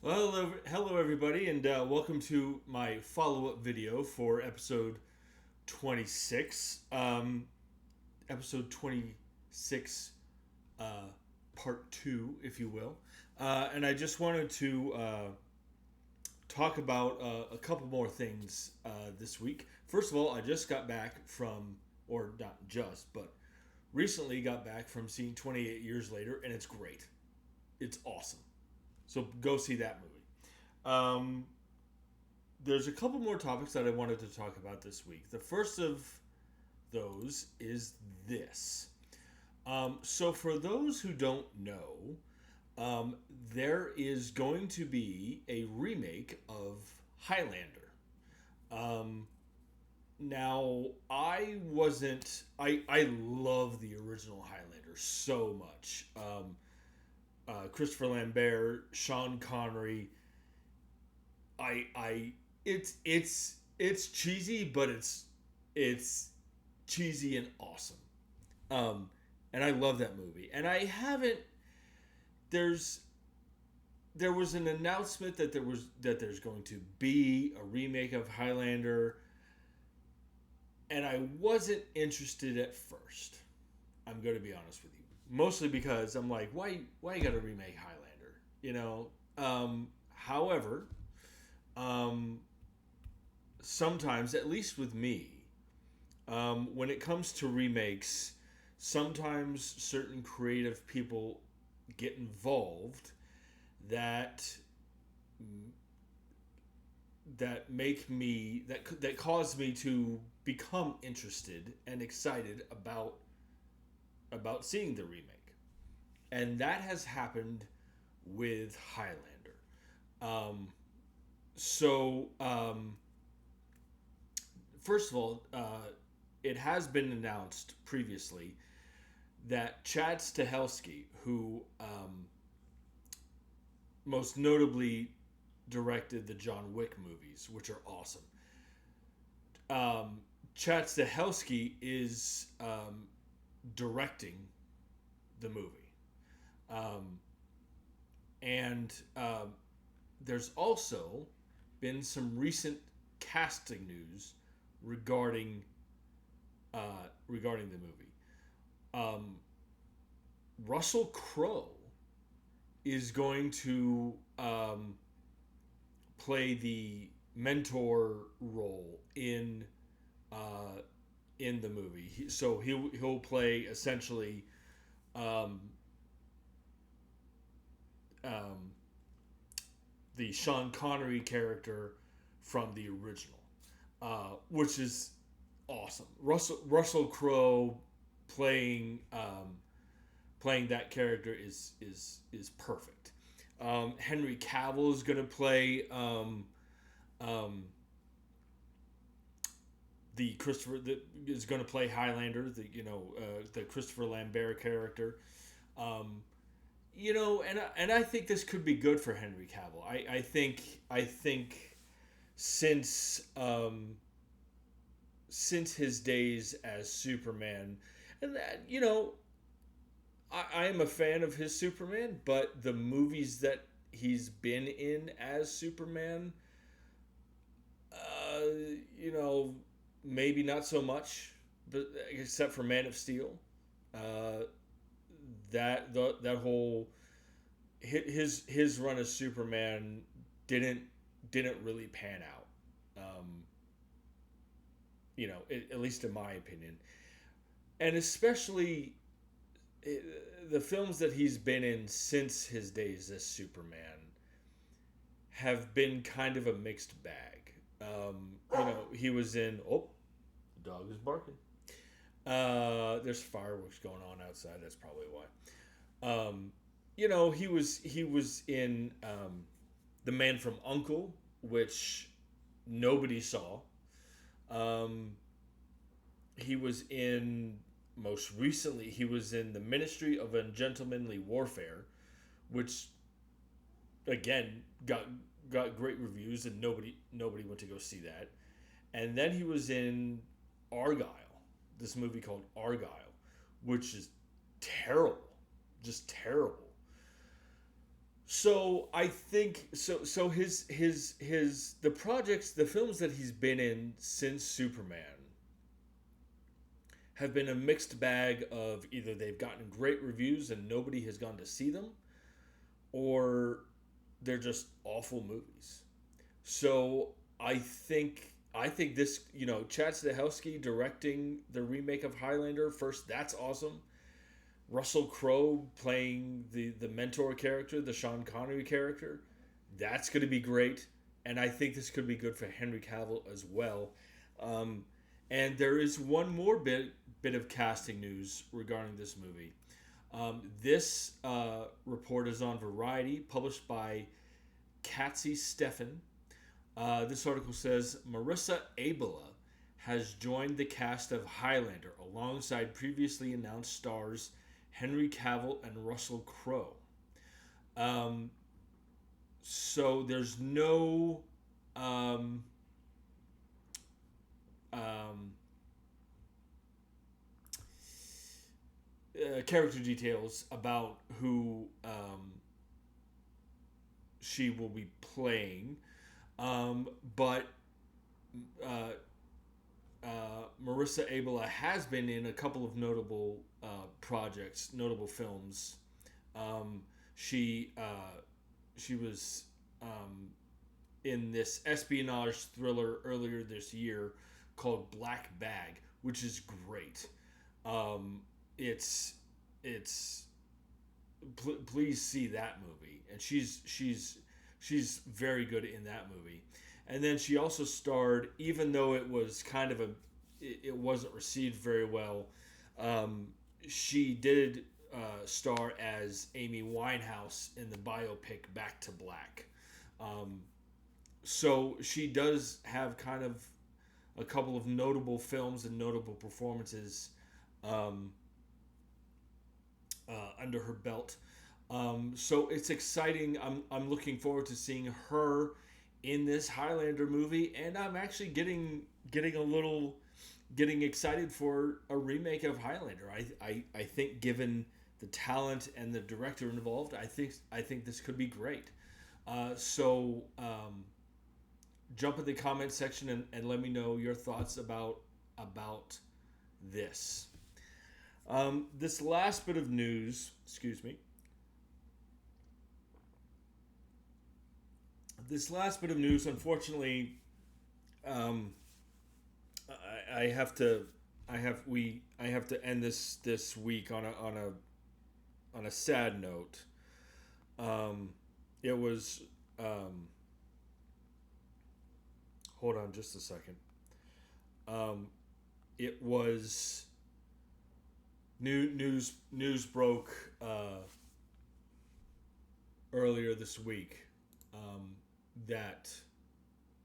Well, hello everybody, and welcome to my follow-up video for episode 26. Episode 26, uh, part 2, if you will. And I just wanted to talk about a couple more things this week. First of all, I just got back from, or not just, but recently got back from seeing 28 Years Later, and it's great. It's awesome. So go see that movie. Um, there's a couple more topics that I wanted to talk about this week. The first of those is this. So, for those who don't know, um, there is going to be a remake of Highlander. Um, Now, I wasn't. I love the original Highlander so much. Christopher Lambert, Sean Connery. It's cheesy, but it's cheesy and awesome. Um, and I love that movie. And I haven't. There's there was an announcement that there's going to be a remake of Highlander, and I wasn't interested at first. I'm going to be honest with you, mostly because I'm like, why you got to remake Highlander? However, um, sometimes, at least with me, when it comes to remakes, sometimes certain creative people get involved that that cause me to become interested and excited about seeing the remake, and that has happened with Highlander. Um, so, first of all, it has been announced previously that Chad Stahelski, who most notably directed the John Wick movies, which are awesome. Um, Chad Stahelski is directing the movie, um, and there's also been some recent casting news regarding regarding the movie. Um, Russell Crowe is going to play the mentor role uh, in the movie. So he'll play essentially um, um, the Sean Connery character from the original, which is awesome. Russell Crowe playing playing that character is perfect. Henry Cavill is going to play um, the Christopher that is going to play Highlander, the Christopher Lambert character. Um, and I think this could be good for Henry Cavill. I think since since his days as Superman, and that I am a fan of his Superman, but the movies that he's been in as Superman, uh, you know, maybe not so much, but except for Man of Steel, uh, that whole his run as Superman didn't didn't really pan out. Um, at least in my opinion, and especially the films that he's been in since his days as Superman have been kind of a mixed bag. He was in. Oh, the dog is barking. There's fireworks going on outside. That's probably why. He was in The Man from Uncle, which nobody saw. Um, he was in most recently. He was in The Ministry of Ungentlemanly Warfare, which again got great reviews, and nobody went to go see that. And then he was in Argyle, this movie called Argyle, which is terrible, just terrible. So I think so his the projects, the films that he's been in since Superman have been a mixed bag of either they've gotten great reviews and nobody has gone to see them, or they're just awful movies. So I think this, Chad Stahelski directing the remake of Highlander first, that's awesome. Russell Crowe playing the mentor character, the Sean Connery character, that's going to be great. And I think this could be good for Henry Cavill as well. Um, and there is one more bit of casting news regarding this movie. This report is on Variety, published by Katzy Steffen. This article says Marisa Abela has joined the cast of Highlander alongside previously announced stars Henry Cavill and Russell Crowe. Um, so there's no um, um, character details about who she will be playing, but uh, Marissa Abela has been in a couple of notable projects, notable films. Um, she she was in this espionage thriller earlier this year called Black Bag, which is great. Um, it's please see that movie, and she's very good in that movie. And then she also starred, even though it was kind of it wasn't received very well. Um, she did star as Amy Winehouse in the biopic Back to Black. Um, so she does have kind of a couple of notable films and notable performances um, under her belt. So it's exciting. I'm looking forward to seeing her in this Highlander movie, and I'm actually getting a little getting excited for a remake of Highlander. I think given the talent and the director involved, I think this could be great. So jump in the comment section and let me know your thoughts about this. This last bit of news, excuse me. This last bit of news, unfortunately, um, I have to, I have to end this week on a sad note. Um, it was, um, hold on just a second. Um, it was news broke earlier this week that,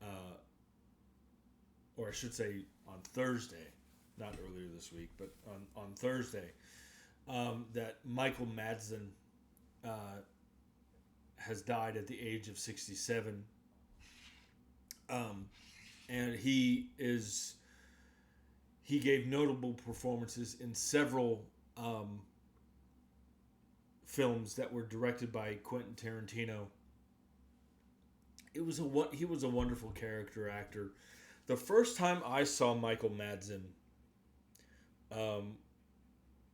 uh, or I should say on Thursday, not earlier this week, but on Thursday, that Michael Madsen uh, has died at the age of 67. Um, and he gave notable performances in several films that were directed by Quentin Tarantino. He was a wonderful character actor. The first time I saw Michael Madsen, um,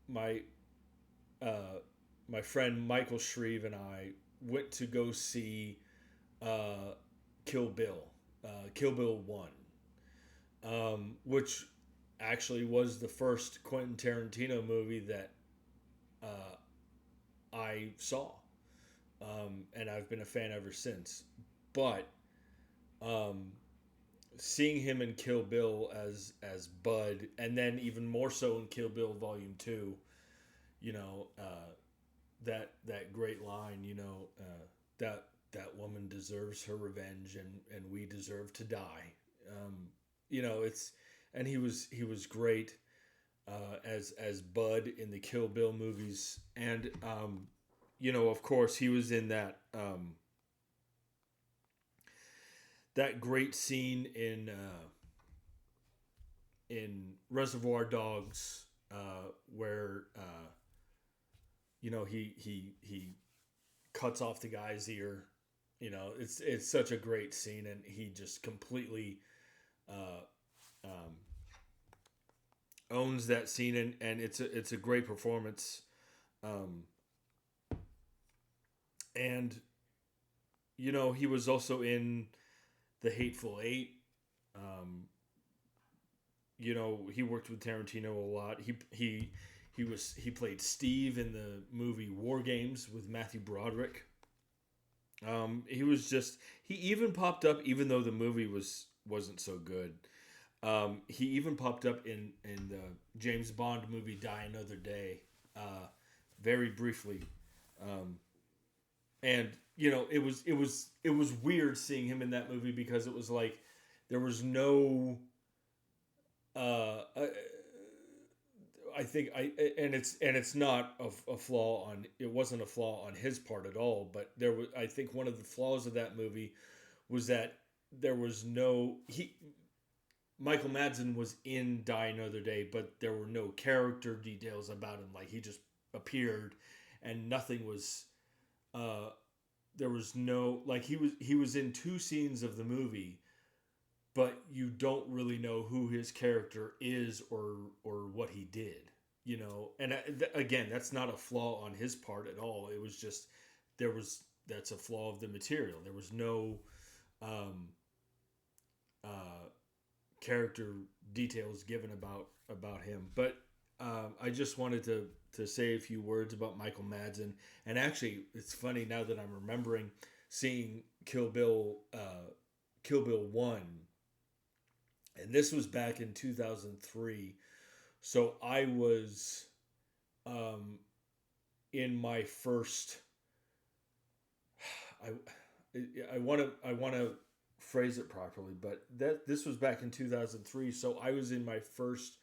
my uh, my friend Michael Shreve and I went to go see uh, Kill Bill, Kill Bill One, which actually was the first Quentin Tarantino movie that uh, I saw, and I've been a fan ever since. But um, seeing him in Kill Bill as Bud, and then even more so in Kill Bill Volume Two, you know, that great line, that woman deserves her revenge, and we deserve to die. It's and he was great as Bud in the Kill Bill movies, and of course he was in that great scene in Reservoir Dogs where he cuts off the guy's ear. It's such a great scene, and he just completely uh, um, owns that scene, and it's a great performance. Um, and he was also in the Hateful Eight. Um, he worked with Tarantino a lot. He played Steve in the movie War Games with Matthew Broderick. He even popped up even though the movie wasn't so good. He even popped up in the James Bond movie Die Another Day, very briefly, um, and it was weird seeing him in that movie because it was like there was no. I think it's not a flaw on it wasn't a flaw on his part at all, but there was I think one of the flaws of that movie was that there was no he Michael Madsen was in Die Another Day, but there were no character details about him. Like he just appeared, and nothing was. Uh, there was no like he was in two scenes of the movie, but you don't really know who his character is or what he did. And again, that's not a flaw on his part at all. It was just that's a flaw of the material. There was no um, uh, character details given about him. But I just wanted to say a few words about Michael Madsen. And actually, it's funny now that I'm remembering seeing Kill Bill 1, and this was back in 2003. So I was um, in my first. I I want to phrase it properly, but this was back in 2003. So I was in my first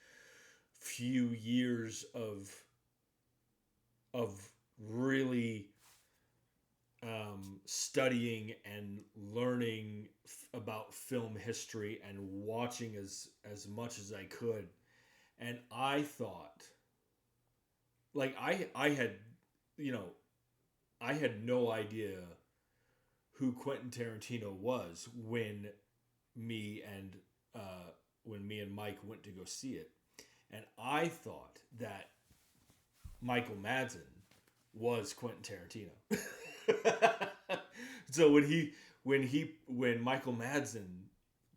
few years of really studying and learning about film history and watching as much as I could, and I thought, like I had, you know, I had no idea who Quentin Tarantino was me and when me and Mike went to go see it, and I thought that Michael Madsen was Quentin Tarantino. So when Michael Madsen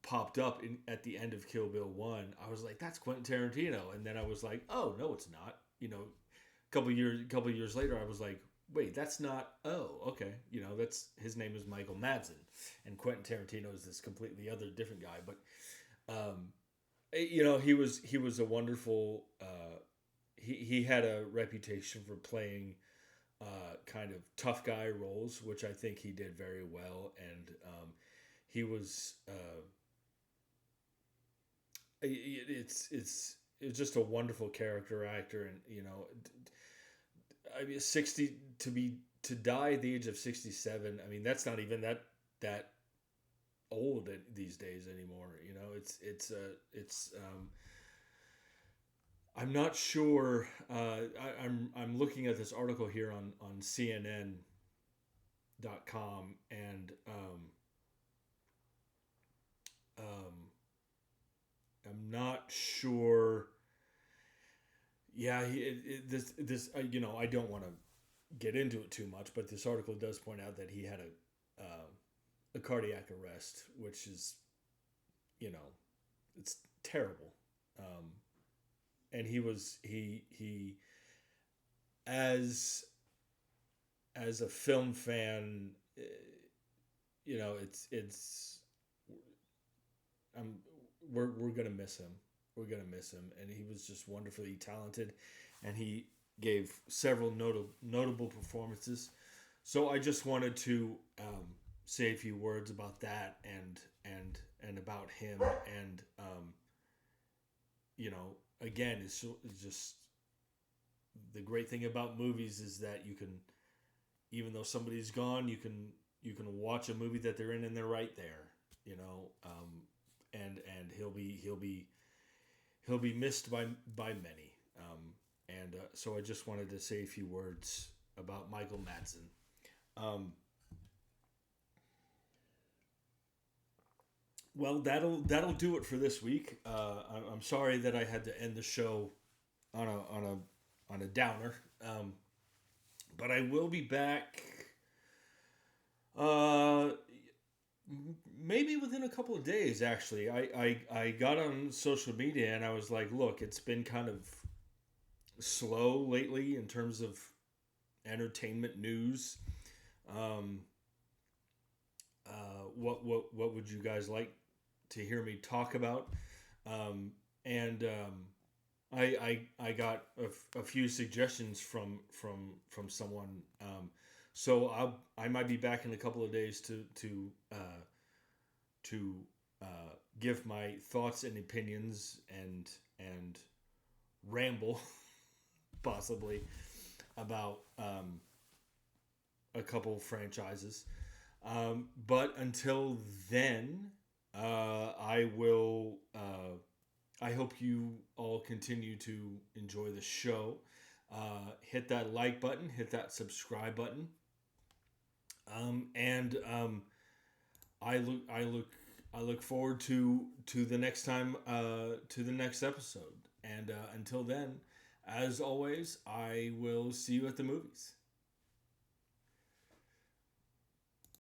popped up at the end of Kill Bill 1, I was like, that's Quentin Tarantino. And then I was like, oh no, it's not. A couple years later, I was like, wait, that's not. Oh, okay. That's his name is Michael Madsen, and Quentin Tarantino is this completely other different guy. But he was a wonderful. He had a reputation for playing kind of tough guy roles, which I think he did very well, and he was. It's just a wonderful character actor, and I mean, 60 to die at the age of 67. I mean, that's not even that old these days anymore. It's I'm not sure. I'm looking at this article here on CNN.com, and um, I'm not sure. Yeah, I don't want to get into it too much, but this article does point out that he had a cardiac arrest, which is, it's terrible. And he as a film fan, it's I'm we're gonna miss him. We're gonna miss him, and he was just wonderfully talented, and he gave several notable performances. So I just wanted to say a few words about that and about him, and again, it's just the great thing about movies is that you can, even though somebody's gone, you can watch a movie that they're in and they're right there, and he'll be missed by many. So I just wanted to say a few words about Michael Madsen. Um, well, that'll do it for this week. I'm sorry that I had to end the show on a downer, but I will be back. Uh, Maybe within a couple of days. Actually, I got on social media and I was like, look, it's been kind of slow lately in terms of entertainment news. Um, what would you guys like to hear me talk about? And I got a few suggestions from someone. So I might be back in a couple of days to give my thoughts and opinions and ramble possibly about a couple franchises. But until then, I will. I hope you all continue to enjoy the show. Hit that like button, hit that subscribe button, and I look I look I look forward to the next time to the next episode. And until then, as always, I will see you at the movies.